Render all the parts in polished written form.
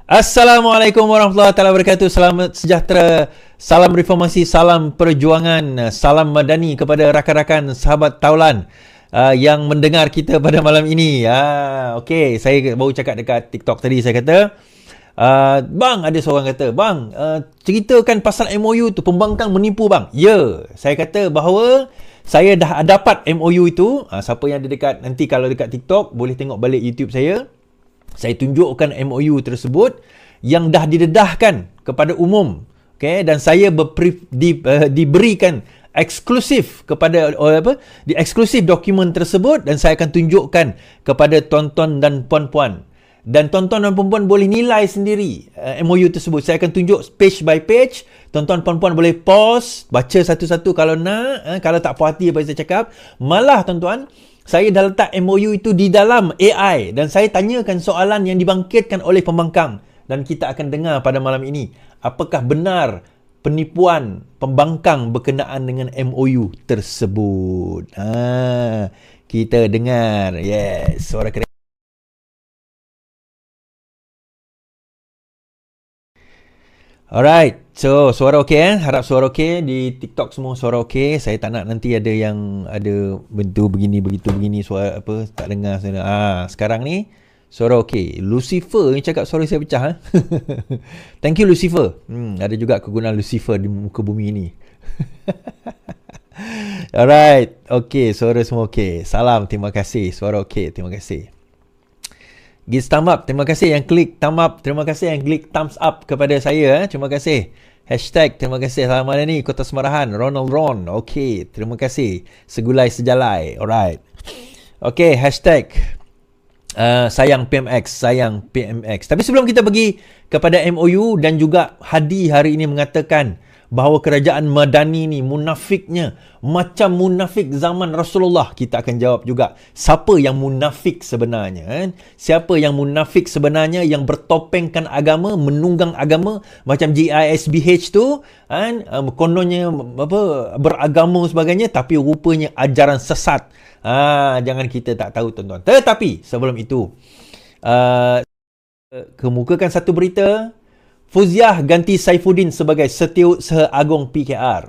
Assalamualaikum warahmatullahi wabarakatuh. Selamat sejahtera. Salam reformasi, salam perjuangan, salam madani kepada rakan-rakan sahabat Taulan yang mendengar kita pada malam ini. Okey, saya baru cakap dekat TikTok tadi, saya kata, bang, ada seorang kata, bang, ceritakan pasal MOU tu, pembangkang menipu bang. Ya, saya kata bahawa saya dah dapat MOU itu. Siapa yang ada dekat, nanti kalau dekat TikTok, boleh tengok balik YouTube saya. Saya tunjukkan MOU tersebut yang dah didedahkan kepada umum. Okay? Dan saya diberikan eksklusif kepada eksklusif dokumen tersebut, dan saya akan tunjukkan kepada tuan-tuan dan puan-puan. Dan tuan-tuan dan puan-puan boleh nilai sendiri MOU tersebut. Saya akan tunjuk page by page. Tuan-tuan puan-puan boleh pause, baca satu-satu kalau nak. Kalau tak puas hati apa yang saya cakap. Malah tuan-tuan, saya dah letak MOU itu di dalam AI dan saya tanyakan soalan yang dibangkitkan oleh pembangkang, dan kita akan dengar pada malam ini apakah benar penipuan pembangkang berkenaan dengan MOU tersebut. Kita dengar. Yes, suara keren. Alright, so suara okey Harap suara okey. Di TikTok semua suara okey. Saya tak nak nanti ada yang ada bentuk begini, begitu begini, suara apa, tak dengar saya. Sekarang ni suara okey. Lucifer ni cakap suara saya pecah. Thank you Lucifer. Ada juga kegunaan Lucifer di muka bumi ni. Alright, okey, suara semua okey. Salam, terima kasih. Suara okey, terima kasih. Give thumb up. Terima kasih yang klik thumb up. Terima kasih yang klik thumbs up kepada saya. Terima kasih. Hashtag terima kasih. Salam Madani, Kota Semarahan. Ronald Ron. Okey. Terima kasih. Segulai sejalai. Alright. Okey. Hashtag sayang PMX. Sayang PMX. Tapi sebelum kita pergi kepada MOU, dan juga Hadi hari ini mengatakan bahawa kerajaan Madani ni munafiknya macam munafik zaman Rasulullah. Kita akan jawab juga siapa yang munafik sebenarnya, kan? Siapa yang munafik sebenarnya, yang bertopengkan agama, menunggang agama macam GISBH tu, kan? Kononnya beragama sebagainya, tapi rupanya ajaran sesat. Jangan kita tak tahu tuan-tuan. Tetapi sebelum itu, kemukakan satu berita. Fuziah ganti Saifuddin sebagai Setiausaha Agung PKR.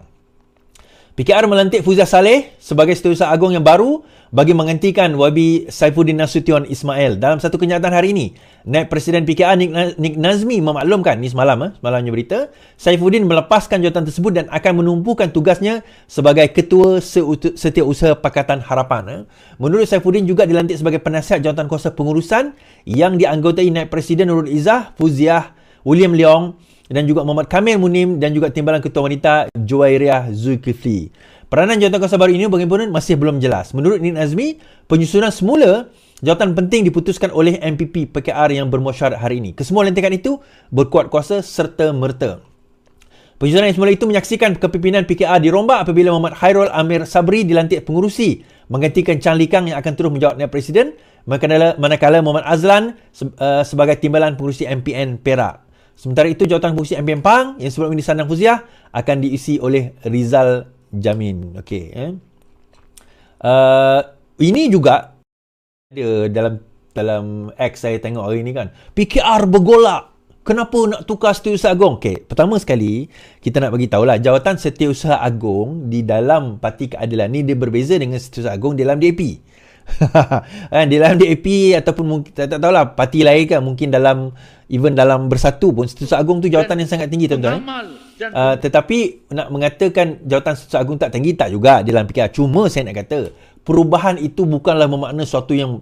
PKR melantik Fuziah Saleh sebagai Setiausaha Agung yang baru bagi menggantikan YB Saifuddin Nasution Ismail. Dalam satu kenyataan hari ini, Naib Presiden PKR Nik Nazmi memaklumkan, ni semalamnya berita, Saifuddin melepaskan jawatan tersebut dan akan menumpukan tugasnya sebagai Ketua Setiausaha Pakatan Harapan. Menurut Saifuddin, juga dilantik sebagai penasihat jawatan kuasa pengurusan yang dianggotai Naib Presiden Nurul Izzah, Fuziah, William Leong, dan juga Muhammad Kamil Munim, dan juga Timbalan Ketua Wanita Juwairiah Zulkifli. Peranan jawatan kuasa baru ini bagaimanapun masih belum jelas. Menurut Nik Nazmi, penyusunan semula jawatan penting diputuskan oleh MPP PKR yang bermusyawarah hari ini. Kesemua lantikan itu berkuat kuasa serta merta. Penyusunan yang semula itu menyaksikan kepimpinan PKR dirombak apabila Muhammad Khairul Amir Sabri dilantik pengurusi menggantikan Chan Lee Kang yang akan terus menjawat Naib Presiden, manakala Muhammad Azlan sebagai Timbalan Pengurusi MPN Perak. Sementara itu, jawatan pengurusi MPN Pang yang sebelum ini disandang Fuziah akan diisi oleh Rizal Jamin. Okey. Ini juga ada dalam X saya tengok hari ni, kan. PKR bergolak. Kenapa nak tukar Setiausaha Agung? Okey, pertama sekali kita nak bagi tahulah, jawatan Setiausaha Agung di dalam Parti Keadilan ni dia berbeza dengan Setiausaha Agung di dalam DAP. Di dalam DAP ataupun mungkin tak tahulah parti lain, kan, mungkin dalam Bersatu pun Setiausaha Agung tu jawatan yang sangat tinggi, tuan-tuan. Tetapi nak mengatakan jawatan Setiausaha Agung tak tinggi, tak juga dalam PKR. Cuma saya nak kata perubahan itu bukanlah bermakna sesuatu yang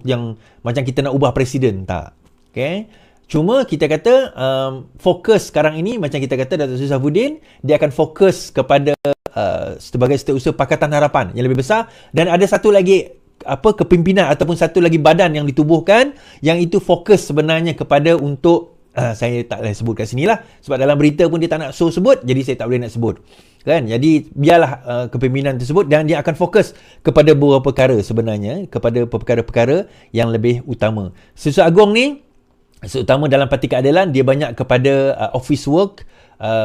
macam kita nak ubah presiden, tak. Okey. Cuma kita kata fokus sekarang ini, macam kita kata Datuk Seri Saifuddin, dia akan fokus kepada sebagai Setiausaha Pakatan Harapan yang lebih besar, dan ada satu lagi kepimpinan ataupun satu lagi badan yang ditubuhkan yang itu fokus sebenarnya kepada untuk saya tak boleh sebut kat sini lah sebab dalam berita pun dia tak nak sebut, jadi saya tak boleh nak sebut, kan. Jadi biarlah kepimpinan tersebut, dan dia akan fokus kepada beberapa perkara sebenarnya, kepada perkara-perkara yang lebih utama. Setiausaha Agung ni terutama dalam Parti Keadilan, dia banyak kepada office work,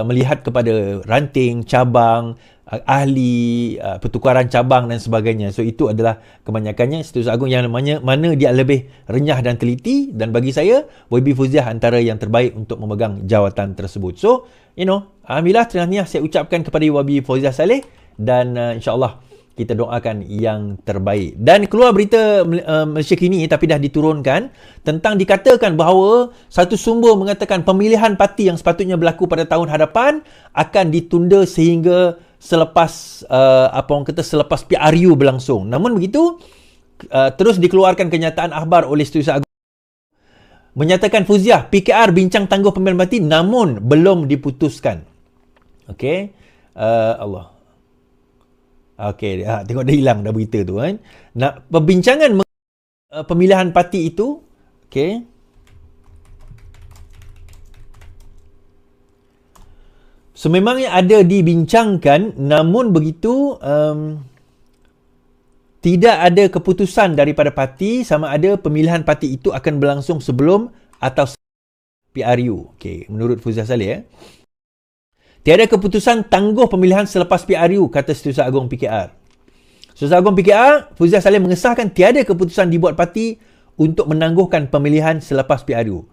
melihat kepada ranting, cabang, ahli pertukaran cabang dan sebagainya. So itu adalah kebanyakannya Setiausaha Agung yang mana dia lebih renyah dan teliti, dan bagi saya YB Fauziah antara yang terbaik untuk memegang jawatan tersebut. So alhamdulillah, terima saya ucapkan kepada YB Fauziah Saleh, dan insyaAllah kita doakan yang terbaik. Dan keluar berita Malaysia Kini, tapi dah diturunkan, tentang dikatakan bahawa satu sumber mengatakan pemilihan parti yang sepatutnya berlaku pada tahun hadapan akan ditunda sehingga selepas selepas PRU berlangsung. Namun begitu, terus dikeluarkan kenyataan akhbar oleh Setiausaha Agung menyatakan Fauziah PKR bincang tangguh pemilihan parti namun belum diputuskan. Okey. Allah. Okey, tengok dah hilang dah berita tu kan. Perbincangan pemilihan parti itu, okey. Sememangnya ada dibincangkan, namun begitu tidak ada keputusan daripada parti sama ada pemilihan parti itu akan berlangsung sebelum atau PRU. Okey, menurut Fauziah Saleh tiada keputusan tangguh pemilihan selepas PRU, kata Setiausaha Agung PKR. Setiausaha Agung PKR, Fauziah Saleh mengesahkan tiada keputusan dibuat parti untuk menangguhkan pemilihan selepas PRU.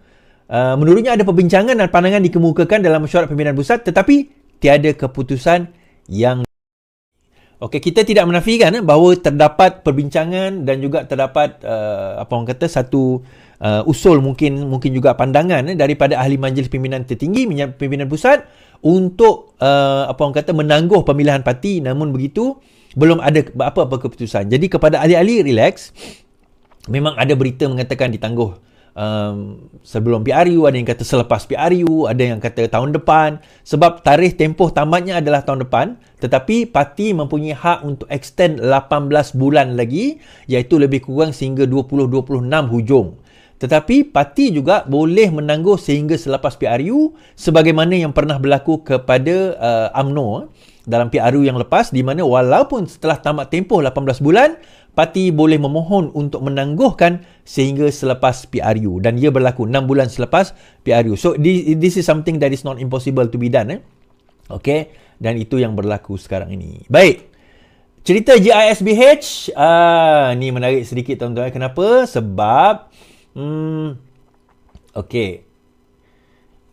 Menurutnya ada perbincangan dan pandangan dikemukakan dalam mesyuarat pimpinan pusat, tetapi tiada keputusan yang... Okey, kita tidak menafikan bahawa terdapat perbincangan dan juga terdapat satu usul mungkin juga pandangan daripada ahli majlis pimpinan tertinggi pimpinan pusat untuk menangguh pemilihan parti, namun begitu belum ada apa-apa keputusan. Jadi kepada ahli-ahli, relax. Memang ada berita mengatakan ditangguh sebelum PRU, ada yang kata selepas PRU, ada yang kata tahun depan, sebab tarikh tempoh tamatnya adalah tahun depan, tetapi parti mempunyai hak untuk extend 18 bulan lagi, iaitu lebih kurang sehingga 2026 hujung. Tetapi parti juga boleh menangguh sehingga selepas PRU, sebagaimana yang pernah berlaku kepada UMNO dalam PRU yang lepas, di mana walaupun setelah tamat tempoh 18 bulan, parti boleh memohon untuk menangguhkan sehingga selepas PRU, dan ia berlaku 6 bulan selepas PRU. So this is something that is not impossible to be done. Okay, dan itu yang berlaku sekarang ini. Baik, cerita GISBH ni menarik sedikit tuan-tuan. Kenapa? Sebab okey,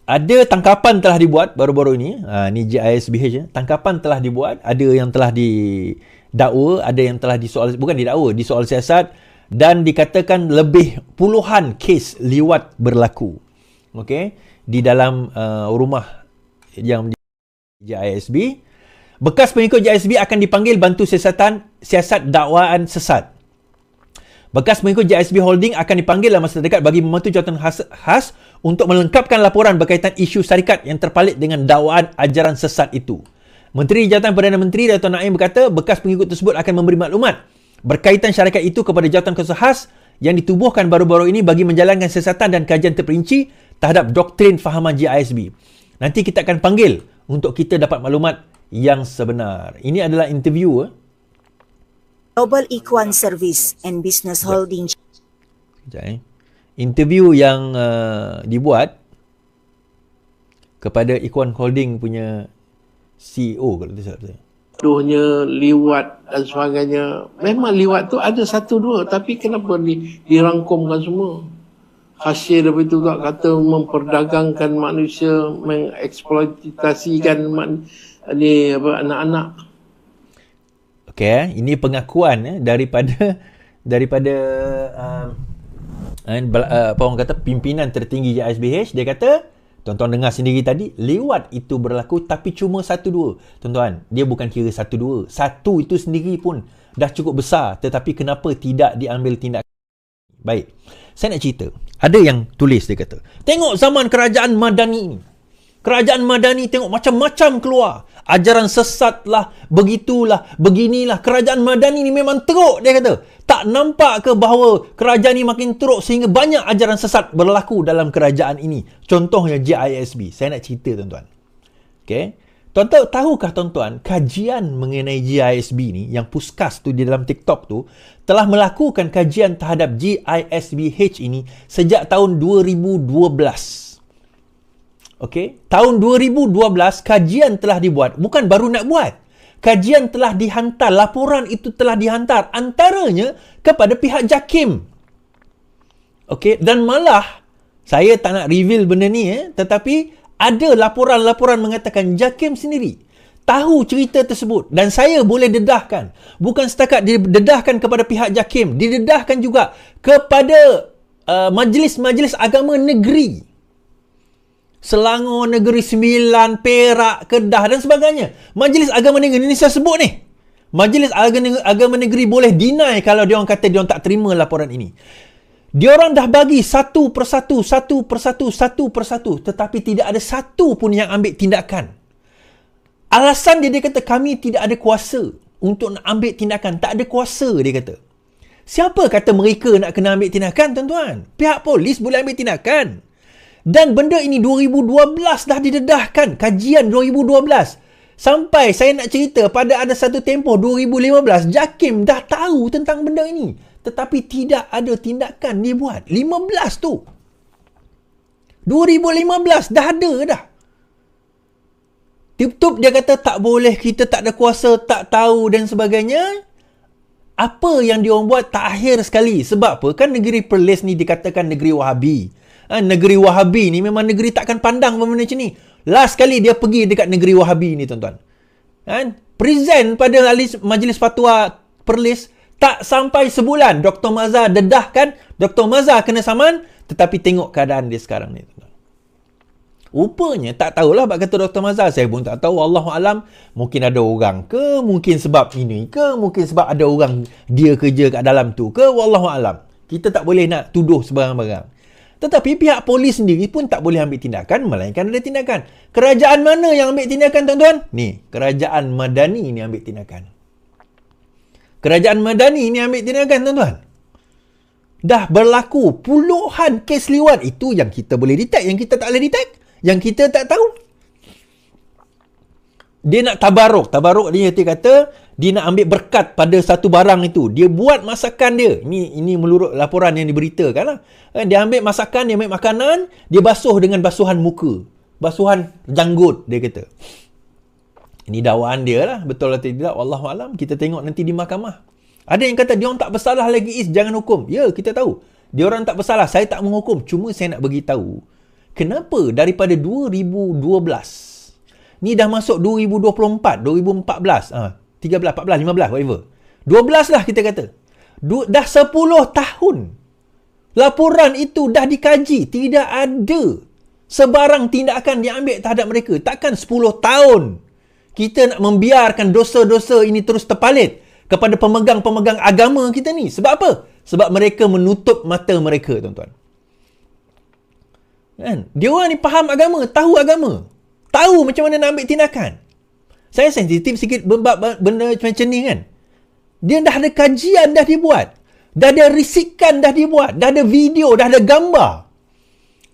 ada tangkapan telah dibuat baru-baru ini. Ni GISBH, tangkapan telah dibuat. Ada yang telah didakwa, ada yang telah disoal siasat, dan dikatakan lebih puluhan kes liwat berlaku. Okey, di dalam rumah yang GISB. Bekas pengikut GISB akan dipanggil bantu siasat dakwaan sesat. Bekas pengikut GISB Holding akan dipanggil dalam masa terdekat bagi membantu jawatan khas untuk melengkapkan laporan berkaitan isu syarikat yang terpalit dengan dakwaan ajaran sesat itu. Menteri Jawatan Perdana Menteri Dato' Naim berkata bekas pengikut tersebut akan memberi maklumat berkaitan syarikat itu kepada jawatan khas yang ditubuhkan baru-baru ini bagi menjalankan siasatan dan kajian terperinci terhadap doktrin fahaman GISB. Nanti kita akan panggil untuk kita dapat maklumat yang sebenar. Ini adalah interview Global Ikhwan Service and Business Holding. Interview yang dibuat kepada Ikhwan Holding punya CEO, kalau tidak salah. Tuduhnya liwat dan sebagainya. Memang liwat tu ada satu dua, tapi kenapa dirangkumkan semua? Hasil daripada itu tak kata memperdagangkan manusia, mengeksploitasikan anak-anak. Okey, ini pengakuan daripada orang kata pimpinan tertinggi JSBH. Dia kata, tuan-tuan dengar sendiri tadi, liwat itu berlaku tapi cuma 1-2. Tuan-tuan, dia bukan kira 1-2. Satu itu sendiri pun dah cukup besar, tetapi kenapa tidak diambil tindakan? Baik, saya nak cerita. Ada yang tulis, dia kata, tengok zaman kerajaan Madani ini. Kerajaan Madani tengok macam-macam keluar. Ajaran sesat lah, begitulah, beginilah. Kerajaan Madani ni memang teruk, dia kata. Tak nampak ke bahawa kerajaan ni makin teruk sehingga banyak ajaran sesat berlaku dalam kerajaan ini. Contohnya GISB. Saya nak cerita, tuan-tuan. Okay. Tuan-tuan, tahukah tuan-tuan, kajian mengenai GISB ni, yang Puskas tu di dalam TikTok tu, telah melakukan kajian terhadap GISBH ini sejak tahun 2012. Okey, tahun 2012 kajian telah dibuat, bukan baru nak buat. kajian telah dihantar, laporan itu telah dihantar antaranya kepada pihak JAKIM. Okey, dan malah saya tak nak reveal benda ni tetapi ada laporan-laporan mengatakan JAKIM sendiri tahu cerita tersebut dan saya boleh dedahkan, bukan setakat didedahkan kepada pihak JAKIM, didedahkan juga kepada majlis-majlis agama negeri. Selangor, Negeri Sembilan, Perak, Kedah dan sebagainya. Majlis agama negeri ni saya sebut ni. Majlis agama negeri boleh deny kalau dia orang kata dia orang tak terima laporan ini. Dia orang dah bagi satu persatu, tetapi tidak ada satu pun yang ambil tindakan. Alasan dia kata kami tidak ada kuasa untuk nak ambil tindakan. Tak ada kuasa, dia kata. Siapa kata mereka nak kena ambil tindakan, tuan-tuan? Pihak polis boleh ambil tindakan. Dan benda ini 2012 dah didedahkan. Kajian 2012. Sampai saya nak cerita pada ada satu tempoh 2015, JAKIM dah tahu tentang benda ini. Tetapi tidak ada tindakan dibuat. 15 tu. 2015 dah ada dah. Tup-tup dia kata tak boleh, kita tak ada kuasa, tak tahu dan sebagainya. Apa yang dia orang buat tak akhir sekali. Sebab apa? Kan negeri Perlis ni dikatakan negeri Wahabi. Negeri Wahabi ni memang negeri takkan pandang benda macam ni. Last kali dia pergi dekat negeri Wahabi ni, tuan-tuan. Present pada Majlis Fatwa Perlis, tak sampai sebulan Dr. Mazhar dedahkan, Dr. Mazhar kena saman, tetapi tengok keadaan dia sekarang ni, tuan-tuan. Rupanya tak tahulah bab kata Dr. Mazhar, saya pun tak tahu, Allahualam. Mungkin ada orang ke, mungkin sebab ini ke, mungkin sebab ada orang dia kerja kat dalam tu ke, wallahualam. Kita tak boleh nak tuduh sebarang-barang. Tetapi pihak polis sendiri pun tak boleh ambil tindakan, melainkan ada tindakan. Kerajaan mana yang ambil tindakan, tuan-tuan? Ni, Kerajaan Madani ni ambil tindakan. Kerajaan Madani ni ambil tindakan, tuan-tuan. Dah berlaku puluhan kes liwat. Itu yang kita boleh detect, yang kita tak boleh detect, yang kita tak tahu. Dia nak tabaruk. Tabaruk dia kata, dia nak ambil berkat pada satu barang itu. Dia buat masakan dia. Ini menurut laporan yang diberitakan lah. Dia ambil masakan, dia ambil makanan, dia basuh dengan basuhan muka. Basuhan janggut, dia kata. Ini dakwaan dia lah. Betul atau tidak, wallahualam. Kita tengok nanti di mahkamah. Ada yang kata, dia orang tak bersalah lagi, jangan hukum. Ya, kita tahu. Dia orang tak bersalah. Saya tak menghukum. Cuma saya nak bagi tahu. Kenapa daripada 2012, ni dah masuk 2024, 2014, 13, 14, 15, whatever. 12 lah kita kata. Dah 10 tahun. Laporan itu dah dikaji. Tidak ada sebarang tindakan diambil terhadap mereka. Takkan 10 tahun kita nak membiarkan dosa-dosa ini terus terpalit kepada pemegang-pemegang agama kita ni. Sebab apa? Sebab mereka menutup mata mereka, tuan-tuan. Kan? Dia orang ni faham agama, tahu agama. Tahu macam mana nak ambil tindakan. Saya sensitif sikit benda macam ni kan. Dia dah ada kajian dah dibuat. Dah ada risikan dah dibuat. Dah ada video, dah ada gambar.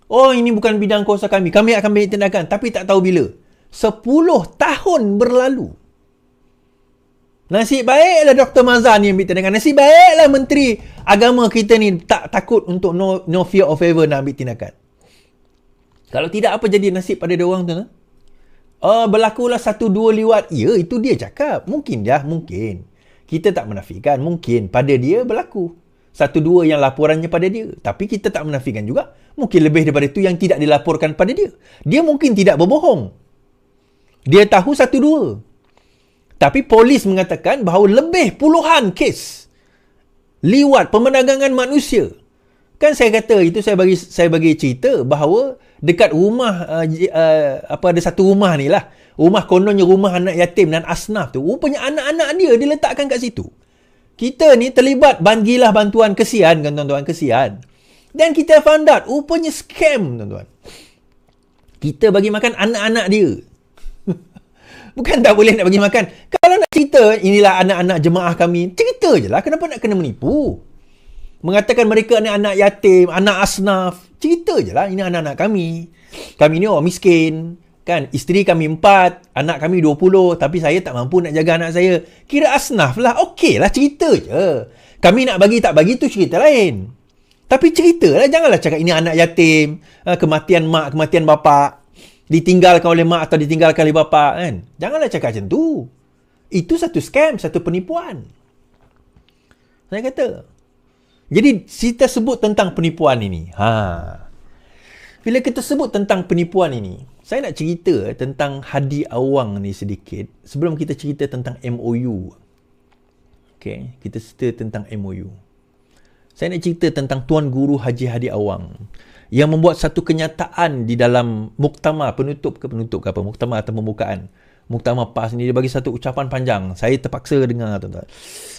Oh, ini bukan bidang kuasa kami. Kami akan ambil tindakan. Tapi tak tahu bila. 10 tahun berlalu. Nasib baiklah Dr. Mazhar ni ambil tindakan. Nasib baiklah Menteri Agama kita ni tak takut untuk no fear of favor nak ambil tindakan. Kalau tidak, apa jadi nasib pada dia orang tu? Berlakulah 1-2 liwat. Ya, itu dia cakap. Mungkin dah, mungkin. Kita tak menafikan. Mungkin pada dia berlaku. 1-2 yang laporannya pada dia. Tapi kita tak menafikan juga. Mungkin lebih daripada itu yang tidak dilaporkan pada dia. Dia mungkin tidak berbohong. Dia tahu 1-2. Tapi polis mengatakan bahawa lebih puluhan kes liwat pemerdagangan manusia. Kan saya kata, itu saya bagi cerita bahawa dekat rumah ada satu rumah ni lah. Rumah kononnya rumah anak yatim dan asnaf tu. Rupanya anak-anak dia diletakkan kat situ. Kita ni terlibat banggilah bantuan, kesian kan tuan-tuan, kesian. Dan kita found out rupanya scam, tuan-tuan. Kita bagi makan anak-anak dia. Bukan tak boleh nak bagi makan. Kalau nak cerita, inilah anak-anak jemaah kami, cerita je lah. Kenapa nak kena menipu? Mengatakan mereka ni anak yatim, anak asnaf. Cerita je lah, ini anak-anak kami. Kami ni orang miskin. Kan, isteri kami 4, anak kami 20, tapi saya tak mampu nak jaga anak saya. Kira asnaf lah, okey lah, cerita je. Kami nak bagi tak bagi tu cerita lain. Tapi cerita lah, janganlah cakap ini anak yatim, kematian mak, kematian bapa, ditinggalkan oleh mak atau ditinggalkan oleh bapa, kan. Janganlah cakap macam tu. Itu satu scam, satu penipuan. Saya kata. Jadi kita sebut tentang penipuan ini. Bila kita sebut tentang penipuan ini, saya nak cerita tentang Hadi Awang ni sedikit sebelum kita cerita tentang MOU. Okay, kita cerita tentang MOU. Saya nak cerita tentang Tuan Guru Haji Hadi Awang yang membuat satu kenyataan di dalam muktamar muktamar atau pembukaan. Muktamar PAS ni dia bagi satu ucapan panjang. Saya terpaksa dengar, tuan-tuan.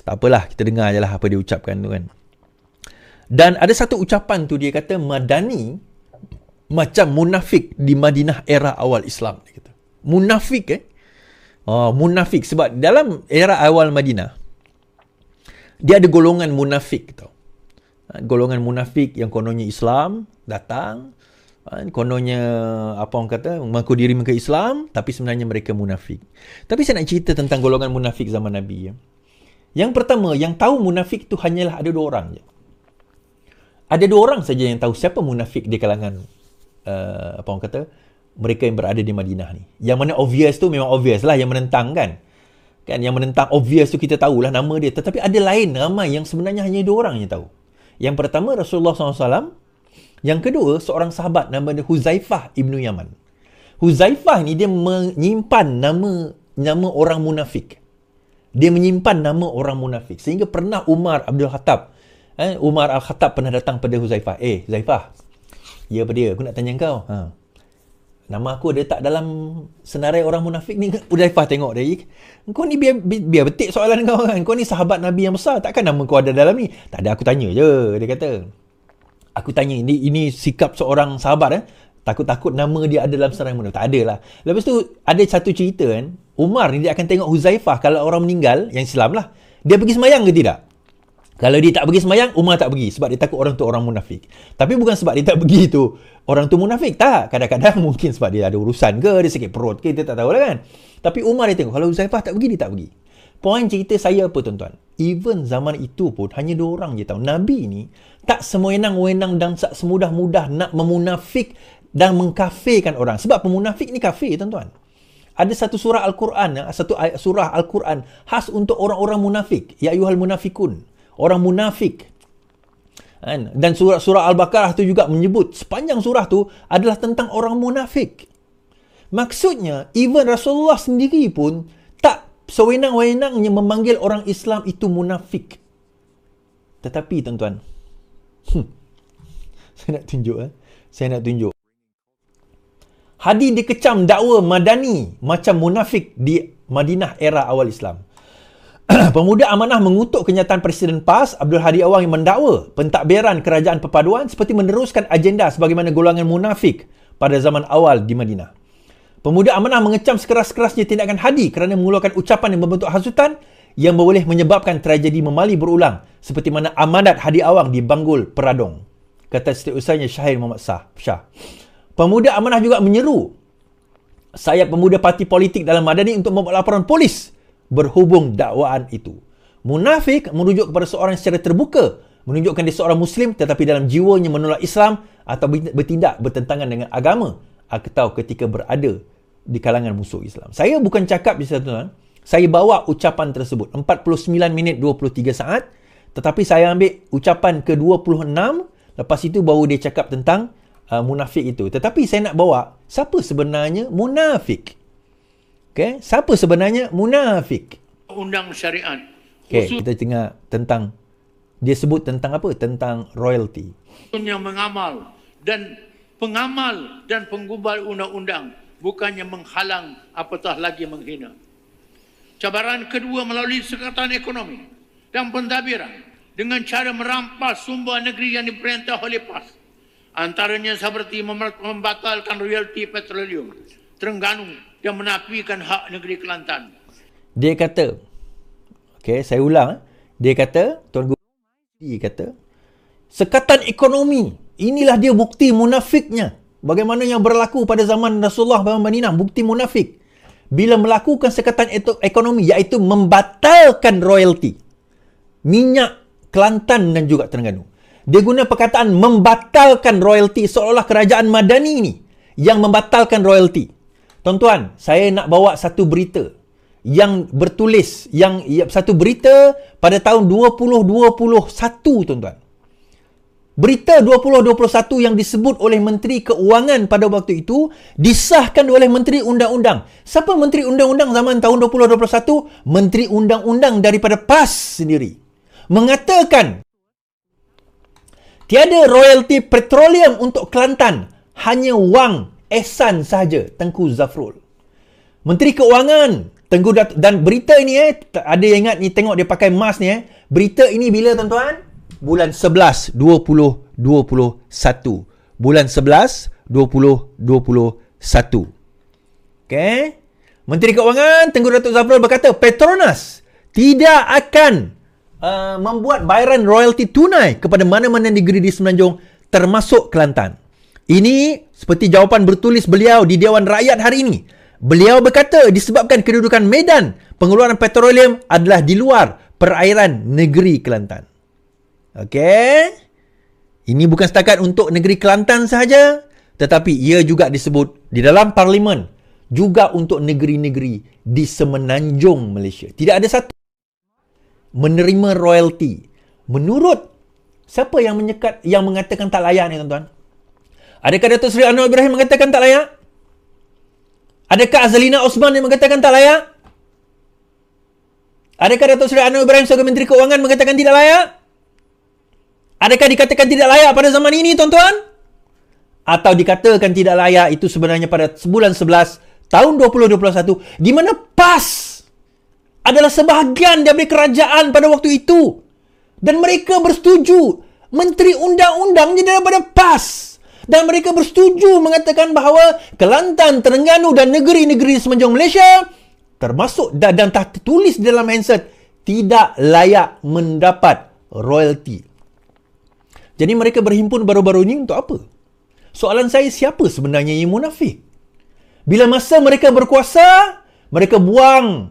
Tak apalah, kita dengar je lah apa dia ucapkan tu kan. Dan ada satu ucapan tu dia kata Madani macam munafik di Madinah era awal Islam. Dia kata. Munafik munafik. Sebab dalam era awal Madinah, dia ada golongan munafik tau. Golongan munafik yang kononnya Islam datang, kononnya apa orang kata mengaku diri mereka Islam, tapi sebenarnya mereka munafik. Tapi saya nak cerita tentang golongan munafik zaman Nabi. Yang pertama, yang tahu munafik tu hanyalah ada 2 orang je. Ada 2 orang saja yang tahu siapa munafik di kalangan apa orang kata mereka yang berada di Madinah ni. Yang mana obvious tu memang obvious lah, yang menentang kan. Yang menentang obvious tu kita tahulah nama dia. Tetapi ada lain ramai yang sebenarnya hanya 2 orang yang tahu. Yang pertama Rasulullah SAW. Yang kedua seorang sahabat nama dia Huzaifah ibnu Yaman. Huzaifah ni dia menyimpan nama orang munafik. Dia menyimpan nama orang munafik. Sehingga pernah Umar Al-Khattab pernah datang pada Huzaifah. Zaifah. Ya apa dia? Aku nak tanya kau. Nama aku ada tak dalam senarai orang munafik ni? Huzaifah tengok dia. Kau ni biar betik soalan kau kan. Kau ni sahabat Nabi yang besar. Takkan nama kau ada dalam ni? Tak ada, aku tanya je. Dia kata. Aku tanya, ini sikap seorang sahabat takut-takut nama dia ada dalam senarai munafik. Tak ada lah. Lepas tu ada satu cerita kan. Umar ni dia akan tengok Huzaifah kalau orang meninggal yang Islam lah. Dia pergi semayang ke tidak? Kalau dia tak pergi semayang, Umar tak pergi. Sebab dia takut orang tu orang munafik. Tapi bukan sebab dia tak pergi tu orang tu munafik. Tak. Kadang-kadang mungkin sebab dia ada urusan ke, dia sakit perut ke, kita tak tahu lah kan. Tapi Umar dia tengok. Kalau Huzaifah tak pergi, dia tak pergi. Poin cerita saya apa tuan-tuan? Even zaman itu pun hanya 2 orang je tahu. Nabi ni tak sewenang-wenang dan tak semudah-mudah nak memunafik dan mengkafirkan orang. Sebab pemunafik ni kafir tuan-tuan. Ada satu surah Al-Quran, satu ayat surah Al-Quran khas untuk orang-orang munafik. Ya ayyuhal munafikun. Orang munafik. Dan surah Al-Baqarah tu juga menyebut sepanjang surah tu adalah tentang orang munafik. Maksudnya even Rasulullah sendiri pun tak sewenang-wenangnya memanggil orang Islam itu munafik. Tetapi tuan-tuan, saya nak tunjuk. Hadi dikecam dakwa Madani macam munafik di Madinah era awal Islam. Pemuda Amanah mengutuk kenyataan Presiden PAS Abdul Hadi Awang yang mendakwa pentadbiran kerajaan perpaduan seperti meneruskan agenda sebagaimana golongan munafik pada zaman awal di Madinah. Pemuda Amanah mengecam sekeras-kerasnya tindakan Hadi kerana mengeluarkan ucapan yang membentuk hasutan yang boleh menyebabkan tragedi memali berulang seperti mana amanat Hadi Awang di Banggul Peradong, kata setiausahanya Syahir Muhammad Shah. Pemuda Amanah juga menyeru sayap pemuda parti politik dalam Madani untuk membuat laporan polis berhubung dakwaan itu. Munafik merujuk kepada seorang secara terbuka menunjukkan dia seorang Muslim tetapi dalam jiwanya menolak Islam atau bertindak bertentangan dengan agama atau ketika berada di kalangan musuh Islam. Saya bukan cakap di sana, saya bawa ucapan tersebut 49 minit 23 saat, tetapi saya ambil ucapan ke-26, lepas itu baru dia cakap tentang munafik itu. Tetapi saya nak bawa siapa sebenarnya munafik. Okay? Siapa sebenarnya munafik? Undang syariat. Okay, kita tengok tentang, dia sebut tentang apa? Tentang royalty. Yang mengamal dan pengamal dan penggubal undang-undang bukannya menghalang apatah lagi menghina. Cabaran kedua melalui sekatan ekonomi dan pentadbiran dengan cara merampas sumber negeri yang diperintah oleh PAS. Antaranya seperti membatalkan royalti petroleum Terengganu dan menafikan hak negeri Kelantan. Dia kata, okay, saya ulang. Dia kata, Tuan Guru, dia kata, sekatan ekonomi, inilah dia bukti munafiknya. Bagaimana yang berlaku pada zaman Rasulullah Madinah, bukti munafik. Bila melakukan sekatan ekonomi, iaitu membatalkan royalti. Minyak Kelantan dan juga Terengganu. Dia guna perkataan membatalkan royalti seolah-olah kerajaan Madani ini yang membatalkan royalti. Tuan-tuan, saya nak bawa satu berita yang bertulis, satu berita pada tahun 2021, tuan-tuan. Berita 2021 yang disebut oleh Menteri Keuangan pada waktu itu disahkan oleh Menteri Undang-Undang. Siapa Menteri Undang-Undang zaman tahun 2021? Menteri Undang-Undang daripada PAS sendiri. Mengatakan tiada royalti petroleum untuk Kelantan, hanya wang ehsan sahaja, Tengku Zafrul. Menteri Keuangan Tengku dan berita ini ada yang ingat ni, tengok dia pakai mask ni Berita ini bila, tuan-tuan? Bulan 11 2021. Bulan 11 2021. Okey. Menteri Keuangan Tengku Datuk Zafrul berkata Petronas tidak akan membuat bayaran royalti tunai kepada mana-mana negeri di Semenanjung termasuk Kelantan. Ini seperti jawapan bertulis beliau di Dewan Rakyat hari ini. Beliau berkata disebabkan kedudukan medan pengeluaran petroleum adalah di luar perairan negeri Kelantan. Okey. Ini bukan setakat untuk negeri Kelantan sahaja, tetapi ia juga disebut di dalam parlimen juga untuk negeri-negeri di Semenanjung Malaysia. Tidak ada satu menerima royalti. Menurut siapa yang mengatakan tak layak ni, tuan-tuan? Adakah Datuk Seri Anwar Ibrahim mengatakan tak layak? Adakah Azalina Osman yang mengatakan tak layak? Adakah Datuk Seri Anwar Ibrahim sebagai Menteri Keuangan mengatakan tidak layak? Adakah dikatakan tidak layak pada zaman ini, tuan-tuan? Atau dikatakan tidak layak itu sebenarnya pada bulan 11 tahun 2021, di mana PAS adalah sebahagian dari kerajaan pada waktu itu. Dan mereka bersetuju. Menteri Undang-Undangnya daripada PAS. Dan mereka bersetuju mengatakan bahawa Kelantan, Terengganu dan negeri-negeri semenanjung Malaysia termasuk dan tertulis di dalam handset tidak layak mendapat royalti. Jadi mereka berhimpun baru-baru ini untuk apa? Soalan saya, siapa sebenarnya yang munafik? Bila masa mereka berkuasa, mereka buang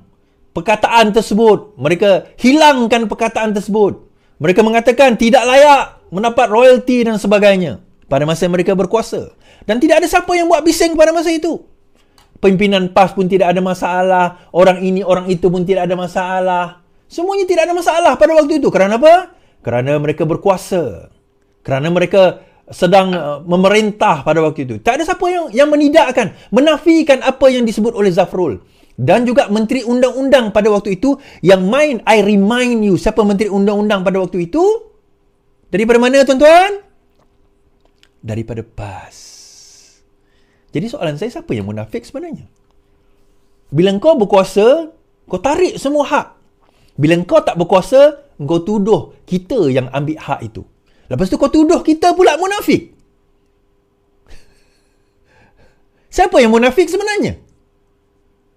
perkataan tersebut. Mereka hilangkan perkataan tersebut. Mereka mengatakan tidak layak mendapat royalti dan sebagainya pada masa mereka berkuasa. Dan tidak ada siapa yang buat bising pada masa itu. Pimpinan PAS pun tidak ada masalah. Orang ini, orang itu pun tidak ada masalah. Semuanya tidak ada masalah pada waktu itu. Kerana apa? Kerana mereka berkuasa. Kerana mereka sedang memerintah pada waktu itu. Tak ada siapa yang menidakkan, menafikan apa yang disebut oleh Zafrul. Dan juga Menteri Undang-Undang pada waktu itu yang main, I remind you, siapa Menteri Undang-Undang pada waktu itu? Daripada mana, tuan-tuan? Daripada PAS. Jadi soalan saya, siapa yang munafik sebenarnya? Bila kau berkuasa, kau tarik semua hak. Bila kau tak berkuasa, kau tuduh kita yang ambil hak itu. Lepas tu kau tuduh kita pula munafik. Siapa yang munafik sebenarnya?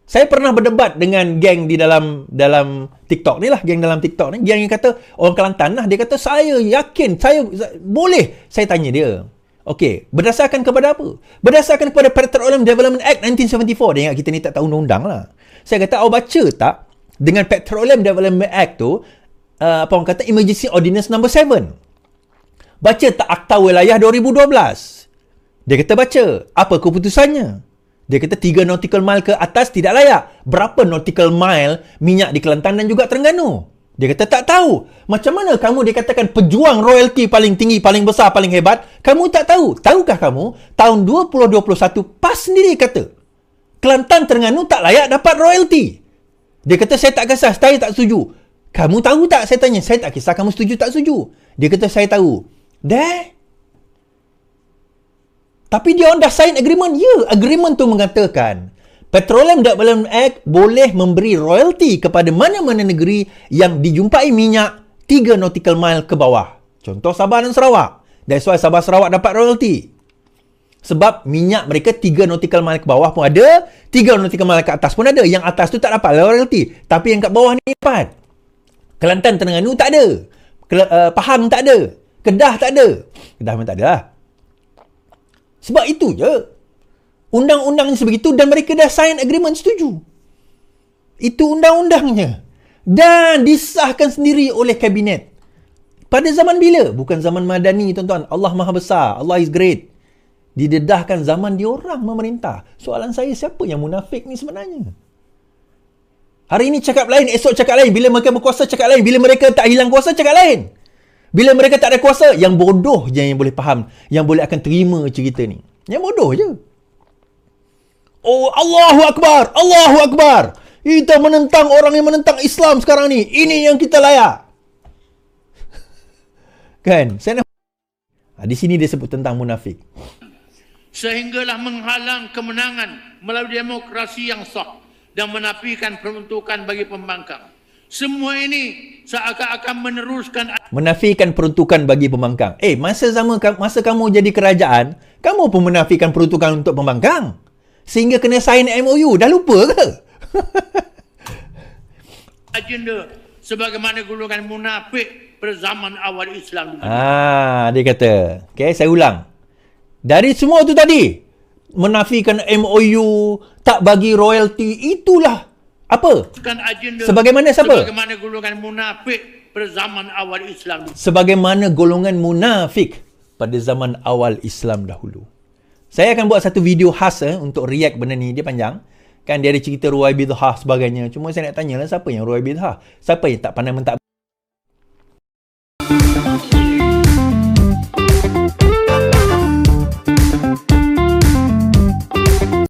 Saya pernah berdebat dengan geng di dalam TikTok ni lah. Geng dalam TikTok ni. Geng yang kata, orang Kelantan lah. Dia kata, saya yakin, saya boleh. Saya tanya dia. Okey, berdasarkan kepada apa? Berdasarkan kepada Petroleum Development Act 1974. Dia ingat kita ni tak tahu undang-undang lah. Saya kata, awak baca tak? Dengan Petroleum Development Act tu, apa orang kata, Emergency Ordinance No. 7. Baca tak Akta Wilayah 2012? Dia kata baca. Apa keputusannya? Dia kata 3 nautical mile ke atas tidak layak. Berapa nautical mile minyak di Kelantan dan juga Terengganu? Dia kata tak tahu. Macam mana kamu dikatakan pejuang royalti paling tinggi, paling besar, paling hebat? Kamu tak tahu. Tahukah kamu, tahun 2021 PAS sendiri kata Kelantan, Terengganu tak layak dapat royalti. Dia kata saya tak kisah, saya tak setuju. Kamu tahu tak? Saya tanya. Saya tak kisah kamu setuju tak setuju. Dia kata saya tahu. Tapi dia orang dah sign agreement. Ya, agreement tu mengatakan Petroleum Development Act boleh memberi royalti kepada mana-mana negeri yang dijumpai minyak 3 nautical mile ke bawah. Contoh Sabah dan Sarawak. That's why Sabah Sarawak dapat royalti. Sebab minyak mereka 3 nautical mile ke bawah pun ada, 3 nautical mile ke atas pun ada. Yang atas tu tak dapat royalti. Tapi yang kat bawah ni dapat. Kelantan, Terengganu tak ada. Pahang tak ada. Kedah tak ada. Kedah memang tak ada lah. Sebab itu je. Undang-undangnya sebegitu dan mereka dah sign agreement setuju. Itu undang-undangnya. Dan disahkan sendiri oleh kabinet. Pada zaman bila? Bukan zaman Madani, tuan-tuan. Allah Maha Besar. Allah is great. Didedahkan zaman diorang memerintah. Soalan saya, siapa yang munafik ni sebenarnya? Hari ini cakap lain, esok cakap lain. Bila mereka berkuasa cakap lain. Bila mereka tak hilang kuasa cakap lain. Bila mereka tak ada kuasa, yang bodoh je yang boleh faham, yang boleh akan terima cerita ni. Yang bodoh je. Oh, Allahu Akbar, Allahu Akbar. Kita menentang orang yang menentang Islam sekarang ni. Ini yang kita layak. Kan? Saya nak... di sini dia sebut tentang munafik. Sehinggalah menghalang kemenangan melalui demokrasi yang sah dan menafikan peruntukan bagi pembangkang. Semua ini seakan-akan meneruskan Menafikan peruntukan bagi pembangkang. Masa kamu jadi kerajaan, kamu pun menafikan peruntukan untuk pembangkang. Sehingga kena sign MOU. Dah lupa ke? agenda sebagaimana golongan munafik pada zaman awal Islam. Dia kata. Okay, saya ulang. Dari semua tu tadi, menafikan MOU, tak bagi royalty, itulah apa? Sebagaimana siapa? Sebagaimana golongan munafik pada zaman awal Islam. Sebagaimana golongan munafik pada zaman awal Islam dahulu. Saya akan buat satu video khas untuk react benda ni. Dia panjang. Kan dia ada cerita ruwai bid'ah sebagainya. Cuma saya nak tanyalah siapa yang ruwai bid'ah? Siapa yang tak pandai mentadbir?